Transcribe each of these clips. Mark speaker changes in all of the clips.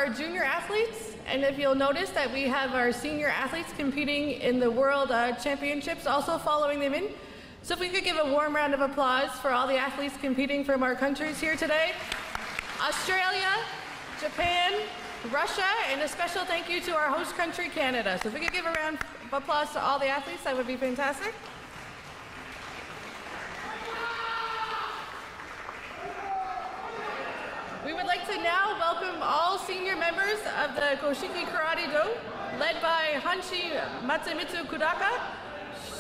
Speaker 1: our junior athletes, and if you'll notice that we have our senior athletes competing in the World Championships also following them in. So if we could give a warm round of applause for all the athletes competing from our countries here today. Australia, Japan, Russia, and a special thank you to our host country, Canada. So if we could give a round of applause to all the athletes, that would be fantastic. We would like to now welcome all senior members of the Koshiki Karate-Do, led by Hanshi Matsumitsu Kudaka,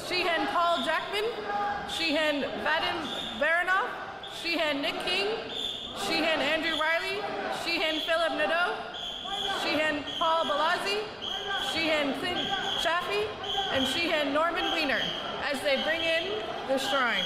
Speaker 1: Shihen Paul Jackman, Shihen Vadim Baranov, Shihen Nick King, Shihen Andrew Riley, Shihen Philip Nadeau, Shihen Paul Balazzi, Shihen Clint Chaffee, and Shihen Norman Wiener as they bring in the shrine.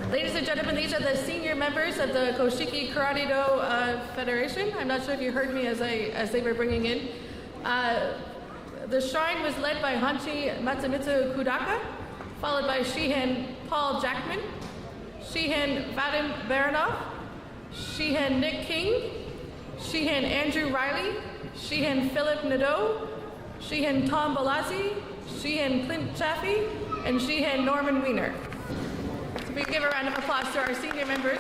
Speaker 1: Ladies and gentlemen, these are the senior members of the Koshiki Karate-Do Federation. I'm not sure if you heard me as they were bringing in. The shrine was led by Hanshi Matsumitsu Kudaka, followed by Shihen Paul Jackman, Shihen Vadim Baranov, Shihen Nick King, Shihen Andrew Riley, Shihen Philip Nadeau, Shihen Tom Balazzi, Shihen Clint Chaffee, and Shihen Norman Wiener. We give a round of applause to our senior members.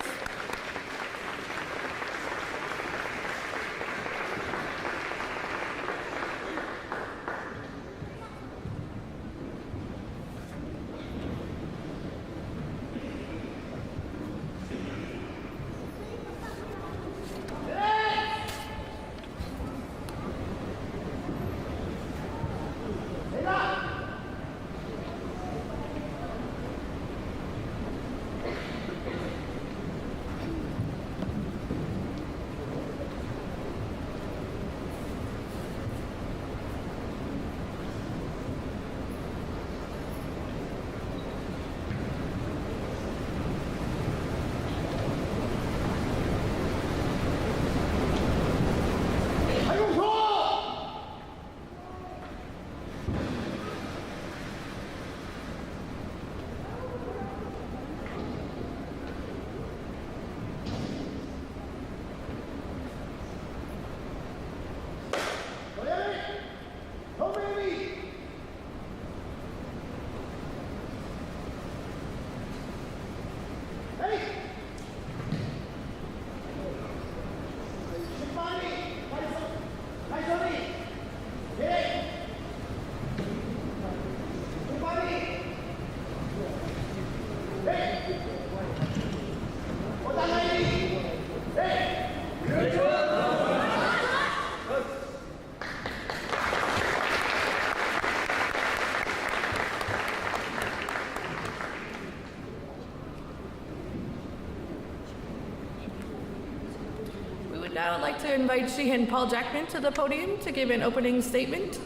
Speaker 1: Now I'd like to invite Shihen Paul Jackman to the podium to give an opening statement.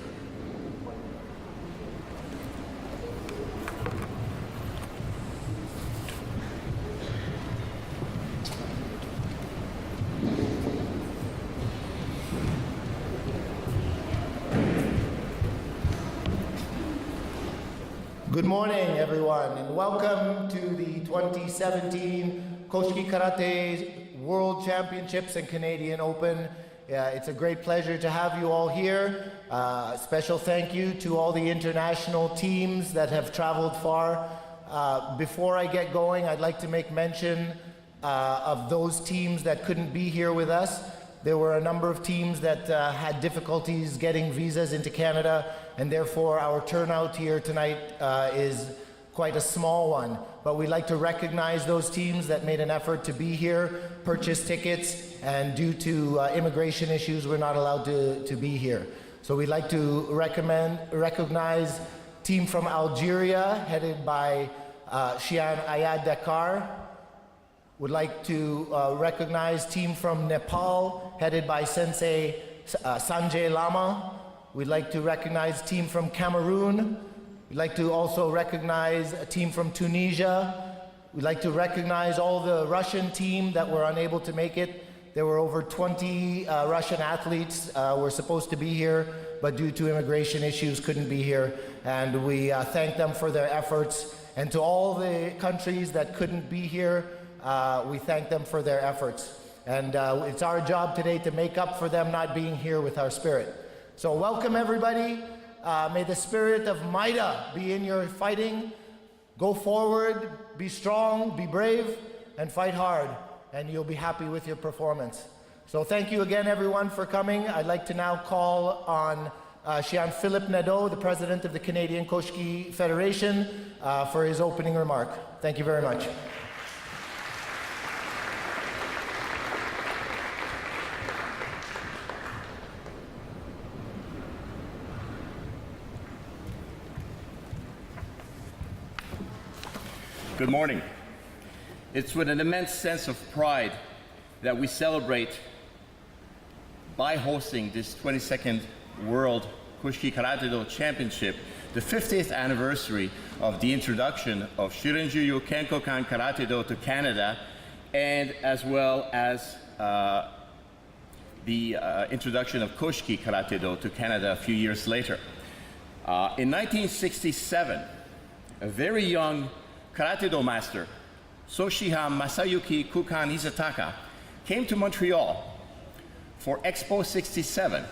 Speaker 2: Good morning, everyone, and welcome to the 2017 Koshiki Karate World Championships and Canadian Open. It's a great pleasure to have you all here. Special thank you to all the international teams that have traveled far. Before I get going, I'd like to make mention of those teams that couldn't be here with us. There were a number of teams that had difficulties getting visas into Canada, and therefore our turnout here tonight is quite a small one. But we'd like to recognize those teams that made an effort to be here, purchase tickets, and due to immigration issues, we're not allowed to be here. So we'd like to recognize team from Algeria, headed by Shian Ayad Dakar. Would like to recognize team from Nepal, headed by Sensei Sanjay Lama. We'd like to recognize team from Cameroon. We'd like to also recognize a team from Tunisia. We'd like to recognize all the Russian team that were unable to make it. There were over 20 Russian athletes were supposed to be here, but due to immigration issues couldn't be here. And we thank them for their efforts. And to all the countries that couldn't be here, we thank them for their efforts. And it's our job today to make up for them not being here with our spirit. So welcome everybody. May the spirit of Maida be in your fighting. Go forward, be strong, be brave, and fight hard. And you'll be happy with your performance. So thank you again, everyone, for coming. I'd like to now call on Shian Philippe Nadeau, the president of the Canadian Koshiki Federation, for his opening remark. Thank you very much.
Speaker 3: Good morning. It's with an immense sense of pride that we celebrate by hosting this 22nd World Koshiki Karatedo Championship, the 50th anniversary of the introduction of Shirin-Ryu Kenkokan Karatedo to Canada, and as well as the introduction of Koshiki Karatedo to Canada a few years later. In 1967, a very young Karatedo master, Soshiha Masayuki Kukan Izataka, came to Montreal for Expo 67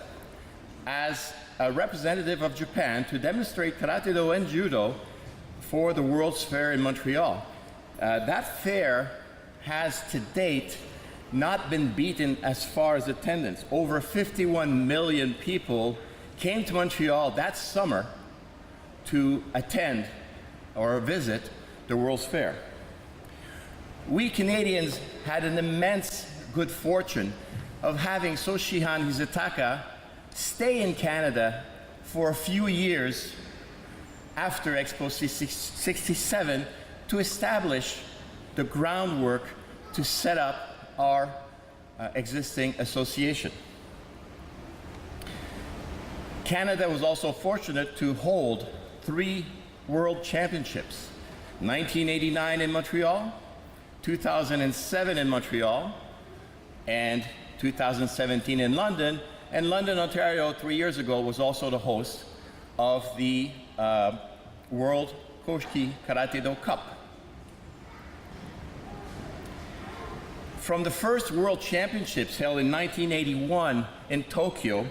Speaker 3: as a representative of Japan to demonstrate Karatedo and Judo for the World's Fair in Montreal. That fair has to date not been beaten as far as attendance. Over 51 million people came to Montreal that summer to attend or visit the World's Fair. We Canadians had an immense good fortune of having Soshihan Hizataka stay in Canada for a few years after Expo 67 to establish the groundwork to set up our existing association. Canada was also fortunate to hold 3 World Championships. 1989 in Montreal, 2007 in Montreal, and 2017 in London. And London, Ontario, 3 years ago, was also the host of the World Koshiki Karatedo Cup. From the first World Championships held in 1981 in Tokyo,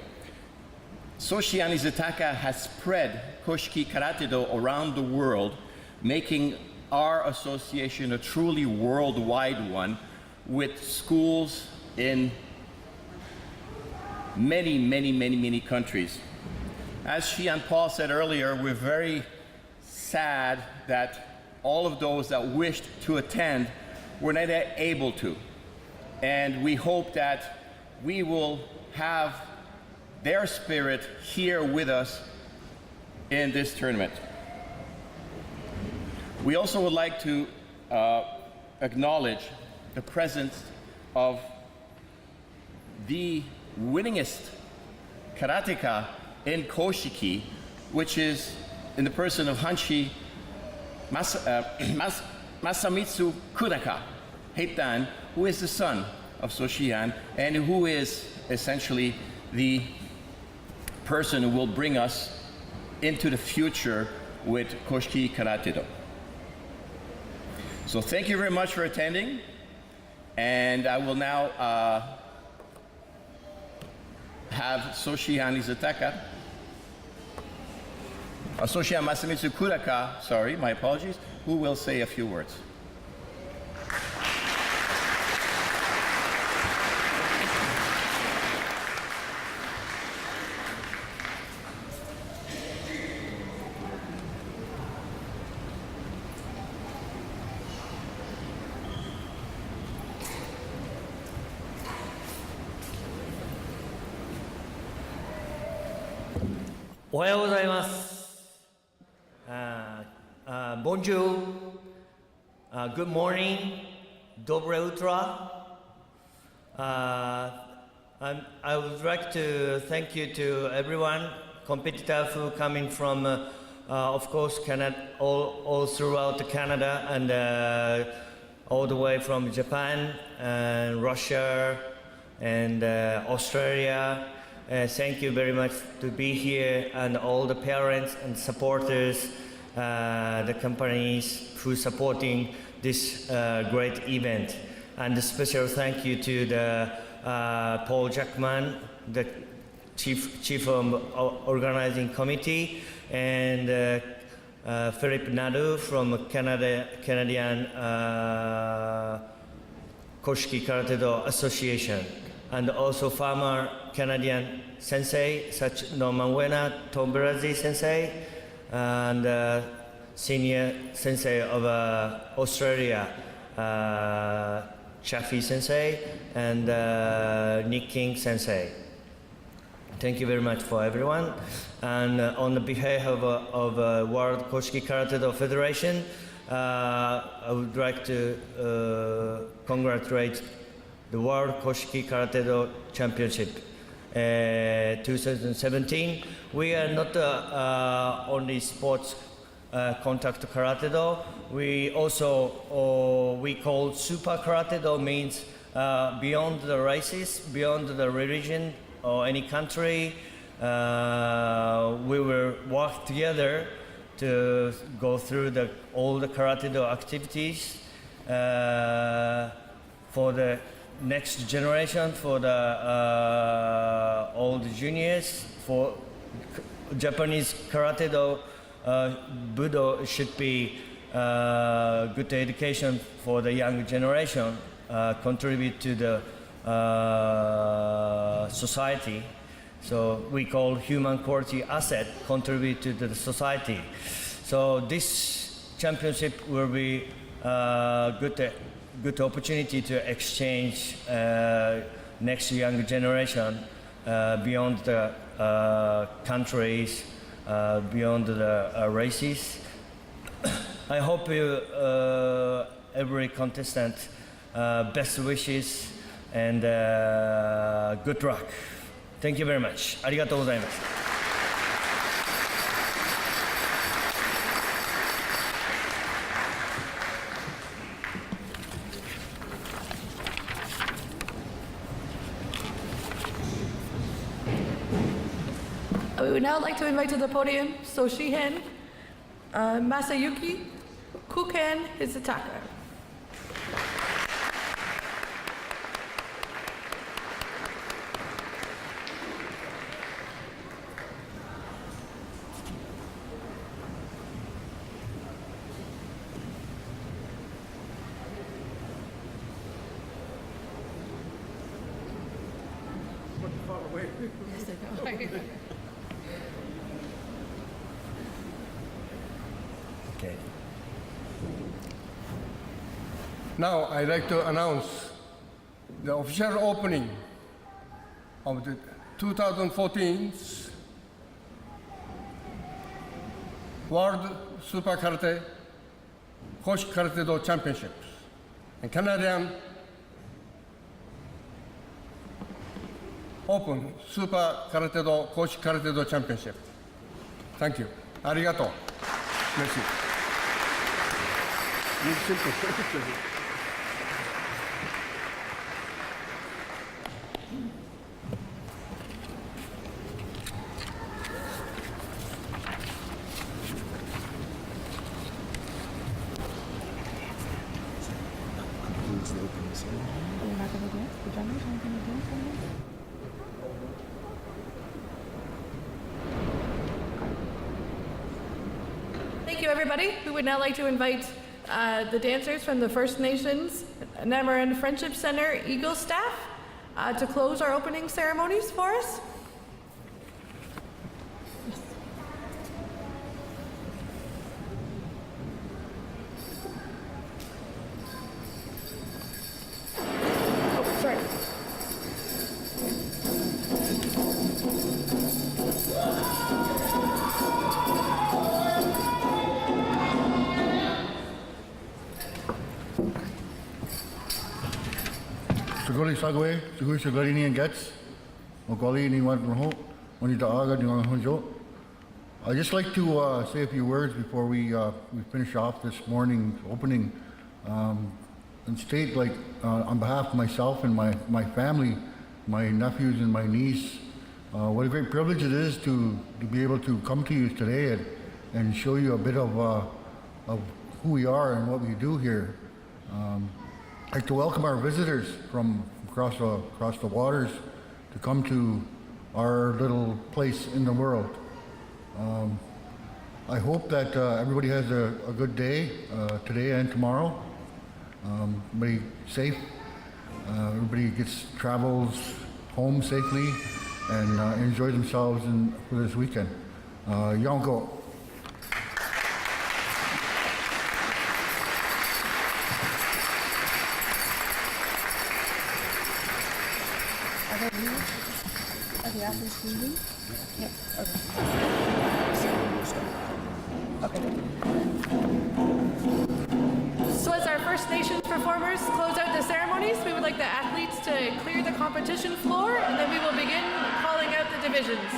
Speaker 3: Soshihan Izataka has spread Koshiki Karatedo around the world, making our association a truly worldwide one, with schools in many countries. As Shian Paul said earlier, we're very sad that all of those that wished to attend were not able to. And we hope that we will have their spirit here with us in this tournament. We also would like to acknowledge the presence of the winningest karateka in Koshiki, which is in the person of Hanshi Masamitsu Kudaka Heitan, who is the son of Soshihan and who is essentially the person who will bring us into the future with Koshiki Karatedo. So thank you very much for attending, and I will now have Soshihan Izataka, Soshihan Masamitsu Kudaka, sorry, my apologies, who will say a few words.
Speaker 4: おはようございます。Bonjour, good morning, dobre utro. I would like to thank you to everyone, competitor who coming from, of course, Canada, all throughout Canada and all the way from Japan and Russia and Australia. Thank you very much to be here and all the parents and supporters, the companies who supporting this great event. And a special thank you to the Paul Jackman, the chief of organizing committee, and Philip Nadu from Canadian Koshiki Karatedo Association, and also former Canadian sensei such Norman Wena, Tom Brazzi sensei, and senior sensei of Australia, Chaffee sensei, and Nick King sensei. Thank you very much for everyone. And on the behalf of World Koshiki Karatedo Federation, I would like to congratulate the World Koshiki Karatedo Championship 2017. We are not only sports contact Karatedo. We also, we call Superkaratedo, means beyond the races, beyond the religion or any country. We will work together to go through all the Karatedo activities for the next generation, for the all the juniors, for Japanese Karatedo. Budo should be good education for the young generation, contribute to the society. So we call human quality asset, contribute to the society. So this championship will be good opportunity to exchange next young generation beyond the countries, beyond the races. I hope you, every contestant, best wishes and good luck. Thank you very much. ありがとうございます。
Speaker 1: We would now like to invite to the podium Soshihen Masayuki Kukan Hizutaka. Yes, I know.
Speaker 4: Okay.
Speaker 5: Now I'd like to announce the official opening of the 2014 World Super Karate Koshiki Karatedo Championships and Canadian Open Super Karatedo Koshiki Karatedo Championship. Thank you. Arigato. Merci.
Speaker 1: Thank you, everybody. We would now like to invite the dancers from the First Nations Namarind Friendship Center Eagle staff to close our opening ceremonies for us. Oh, sorry.
Speaker 6: Segoli sagwe, segui segoli ni gets. Mogoli ni wan ho, oni da aga ni wan hojo. I'd just like to say a few words before we finish off this morning's opening, and state, like, on behalf of myself and my family, my nephews and my niece, what a great privilege it is to be able to come to you today and show you a bit of who we are and what we do here. I'd like to welcome our visitors from across the waters to come to our little place in the world. I hope that everybody has a good day today and tomorrow. Everybody safe. Everybody travels home safely and enjoy themselves for this weekend. Yonko.
Speaker 1: Yep. Okay. So as our First Nations performers close out the ceremonies, we would like the athletes to clear the competition floor, and then we will begin calling out the divisions.